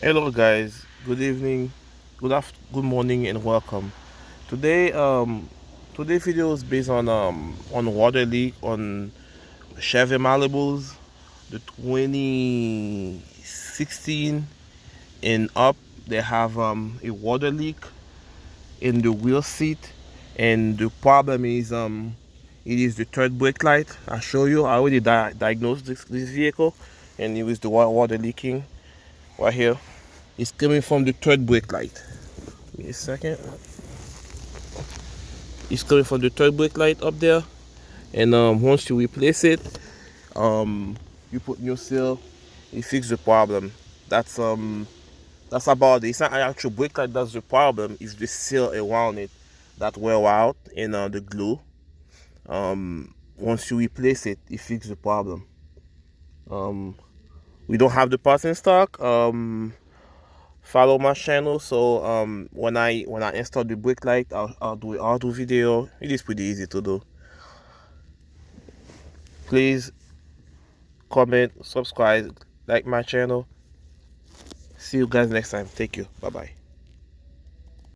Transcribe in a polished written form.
Hello guys, good evening, good morning and welcome. Today today video is based on water leak on Chevy Malibus, the 2016 and up. They have a water leak in the wheel seat, and the problem is it is the third brake light. I show you, I already diagnosed this vehicle, and it was the water leaking right here. It's coming from the third brake light. Wait a second. It's coming from the third brake light up there, and once you replace it, you put new seal, you fix the problem. That's about it. It's not an actual brake light that's the problem. It's the seal around it that wear out, and the glue. Once you replace it, you fix the problem. We don't have the parts in stock. Follow my channel, so when I install the brake light, I'll do an auto video. It is pretty easy to do. Please comment, subscribe, like my channel. See you guys next time. Thank you. Bye bye.